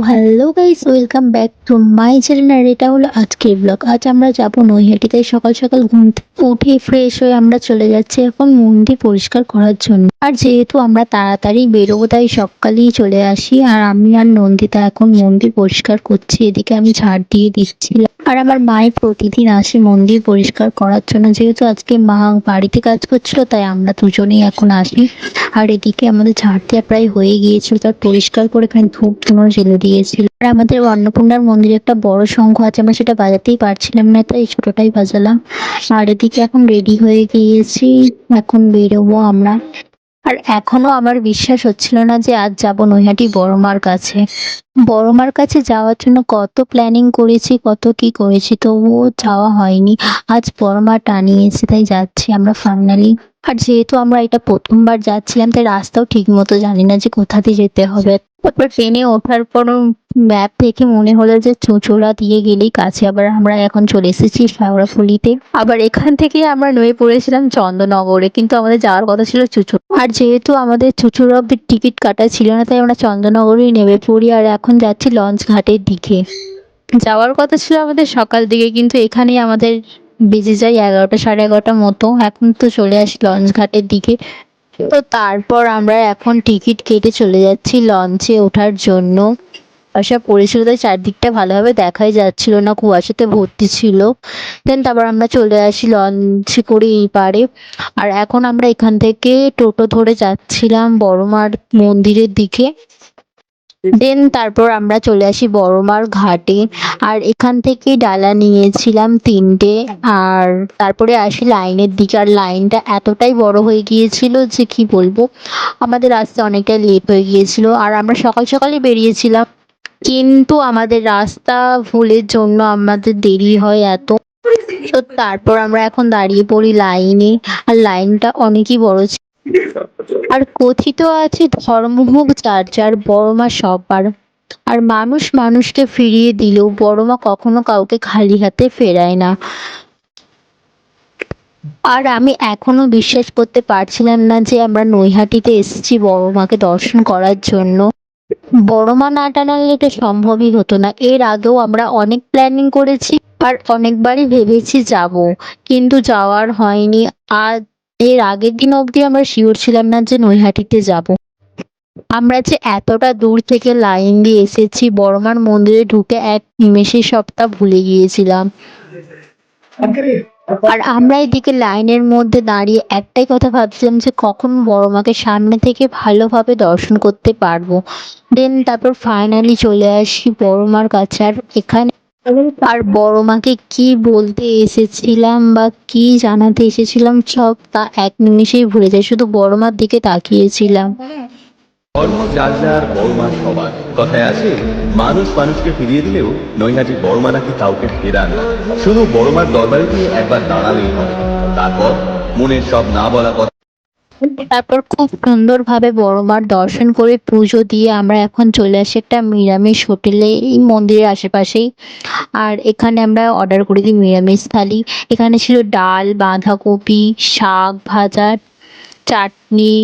Hello guys, welcome back to my channel. আর এটা হলো আজকের ব্লগ। আজ আমরা যাবো নৈহাটি। তাই সকাল সকাল ঘুম থেকে উঠে ফ্রেশ হয়ে আমরা চলে যাচ্ছি এখন মন্দির পরিষ্কার করার জন্য। আর যেহেতু আমরা তাড়াতাড়ি বেরোবো তাই সকালেই চলে আসি। আর আমি আর নন্দিতা এখন মন্দির পরিষ্কার করছি, এদিকে আমি ঝাড় দিয়ে দিচ্ছিলাম। আর আমার মায়ের প্রতিদিন আসে মন্দির পরিষ্কার করার জন্য, যেহেতু আজকে মা বাড়িতে কাজ করছিল তাই আমরা দুজনেই এখন আসি। আর এদিকে আমাদের ঝাড় দেওয়া প্রায় হয়ে গিয়েছিল, তার পরিষ্কার করে এখানে ধূপ ধুনো জেলে দিয়েছিল। আর আমাদের অন্নপূর্ণার মন্দিরে একটা বড় শঙ্খ আছে, আমরা সেটা বাজাতেই পারছিলাম না তাই ছোটটাই বাজালাম। আর এদিকে এখন রেডি হয়ে গিয়েছি, এখন বেরোবো আমরা। আর এখনো আমার বিশ্বাস হচ্ছিল না যে আজ যাব নৈহাটি বড়মার কাছে। বড়মার কাছে যাওয়ার জন্য কত প্ল্যানিং করেছি, কত কি করেছি, তবুও যাওয়া হয়নি। আজ বড়মা টানিয়েছে তাই যাচ্ছি আমরা ফাইনালি। আর যেহেতু আমরা এটা প্রথমবার যাচ্ছিলাম তাই রাস্তাও ঠিক মতো জানি না যে কোথা দিয়ে যেতে হবে। তারপর ট্রেনে ওঠার পর ম্যাপ দেখে মনে হলো যে চুঁচুড়া দিয়ে গেলেই কাছে। আবার আমরা এখন চলে এসেছি শেওড়াফুলিতে। আবার এখান থেকে আমরা নয়ে পড়েছিলাম চন্দননগরে, কিন্তু আমাদের যাওয়ার কথা ছিল চুঁচুড়া। আর যেহেতু আমাদের চুঁচুড়া অব্দি টিকিট কাটা ছিল না তাই আমরা চন্দননগরেই নেমে পড়ি। আর এখন যাচ্ছি লঞ্চ ঘাটের দিকে। যাওয়ার কথা ছিল আমাদের সকাল দিকে, কিন্তু এখানেই আমাদের বেজে যায় 11টা, সাড়ে 11টার মতো। এখন তো চলে আসি লঞ্চ ঘাটের দিকে। তো তারপর আমরা এখন টিকিট কেটে চলে যাচ্ছি লঞ্চে ওঠার জন্য। কুয়াশা পড়েছিল তাই চারদিকটা ভালোভাবে দেখাই যাচ্ছিল না, কুয়াশাতে ভর্তি ছিল। দেন তারপর আমরা চলে আসি লঞ্চে করে এই পারে। আর এখন আমরা এখান থেকে টোটো ধরে যাচ্ছিলাম বড়মার মন্দিরের দিকে। দেন তারপর আমরা চলে আসি বড়মার ঘাটে। আর এখান থেকে ডালা নিয়েছিলাম 3টে। আর তারপরে আসি লাইনের দিকে। আর লাইনটা এতটাই বড় হয়ে গিয়েছিল যে কি বলবো, আমাদের আসতে অনেকটা লেট হয়ে গিয়েছিল। আর আমরা সকাল সকালই বেরিয়েছিলাম, কিন্তু আমাদের রাস্তা ভুলের জন্য আমাদের দেরি হয় এত। তো তারপর আমরা এখন দাঁড়িয়ে পড়ি লাইনে। আর লাইনটা অনেকই বড় ছিল। আর কথিত আছে ধর্ম হোক যার যার, বড়মা সবার। আর মানুষ মানুষকে ফিরিয়ে দিলেও বড়মা কখনো কাউকে খালি হাতে ফেরায় না। আর আমি এখনো বিশ্বাস করতে পারছিলাম না যে আমরা নৈহাটিতে এসেছি বড়মাকে দর্শন করার জন্য। বড়মা না টানালে এটা সম্ভবই হতো না। এর আগেও আমরা অনেক প্ল্যানিং করেছি আর অনেকবারই ভেবেছি যাব, কিন্তু যাওয়ার হয়নি। আর এর আগের দিন অবধি আমরা শিওর ছিলাম না যে নৈহাটিতে যাব। আমরা যে এতটা দূর থেকে লাইন দিয়ে এসেছি, বড়মার মন্দিরে ঢুকে এক নিমেষে সবটা ভুলে গিয়েছিলাম। আর আমরা এদিকে লাইনের মধ্যে দাঁড়িয়ে একটাই কথা ভাবছিলাম যে কখন বড়মাকে সামনে থেকে ভালোভাবে দর্শন করতে পারবো। দেন তারপর ফাইনালি চলে আসি বড়মার কাছে। আর এখানে আর বড়মাকে কি বলতে এসেছিলাম বা কি জানাতে এসেছিলাম সব তা এক নিমিষেই ভুলে যাই, শুধু বড়মার দিকে তাকিয়েছিলাম। ধর্ম যার যার, বড়মা সবার। কথায় আছে, মানুষ মানুষকে ফিরিয়ে দিলেও নৈহাটির বড়মা নাকি কাউকে ফেরান না। শুধু বড়মার দরবারে গিয়ে একবার দাঁড়ালেই হবে, তারপর মনের সব না বলা কথা। তারপর খুব সুন্দরভাবে বড়মার দর্শন করে পুজো দিয়ে আমরা এখন চলে আসি একটা নিরামিষ হোটেলে এই মন্দিরের আশেপাশেই। আর এখানে আমরা অর্ডার করে দিই নিরামিষ থালি। এখানে ছিল ডাল, বাঁধাকপি, শাক ভাজা, চাটনি।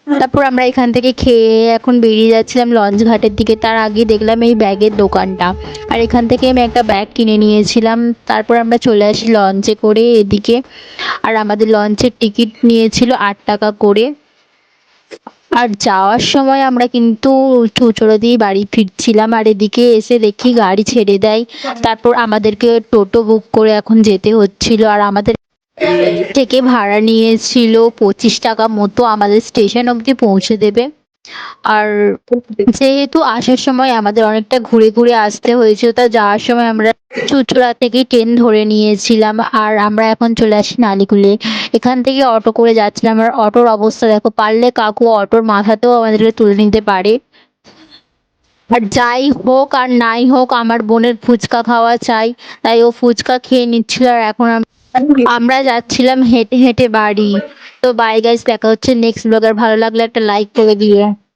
তারপর আমরা এখান থেকে খেয়ে এখন বেরিয়ে যাচ্ছিলাম লঞ্চ ঘাটের দিকে। তার আগে দেখলাম এই ব্যাগের দোকানটা, আর এখান থেকে আমি একটা ব্যাগ কিনে নিয়েছিলাম। তারপর আমরা চলে আসি লঞ্চে করে এদিকে। আর আমাদের লঞ্চের টিকিট নিয়েছিল 8 টাকা করে। আর যাওয়ার সময় আমরা কিন্তু চুঁচুড়া দিয়ে বাড়ি ফিরছিলাম। আর এদিকে এসে দেখি গাড়ি ছেড়ে দেয়, তারপর আমাদেরকে টোটো বুক করে এখন যেতে হচ্ছিল। আর আমাদের থেকে ভাড়া নিয়েছিল 25 টাকা মতো, আমাদের স্টেশন অবধি পৌঁছে দেবে। আর যেহেতু আসার সময় আমাদের অনেকটা ঘুরে ঘুরে আসতে হয়েছিল, তা যাওয়ার সময় আমরা চুঁচুড়া থেকে ট্রেন ধরে নিয়েছিলাম। আর আমরা এখন চলে আসি নালিকুলে। এখান থেকে অটো করে যাচ্ছিলাম। আর অটোর অবস্থা দেখো, পারলে কাকু অটোর মাথাতেও আমাদেরকে তুলে নিতে পারে। আর যাই হোক আর নাই হোক, আমার বোনের ফুচকা খাওয়া চাই, তাই ও ফুচকা খেয়ে নিচ্ছিল। আর এখন আমরা যাচ্ছিলাম হেঁটে হেঁটে বাড়ি। তো বাই গাইস, দেখা হচ্ছে নেক্সট ব্লগার। ভালো লাগলে একটা লাইক করে দিও।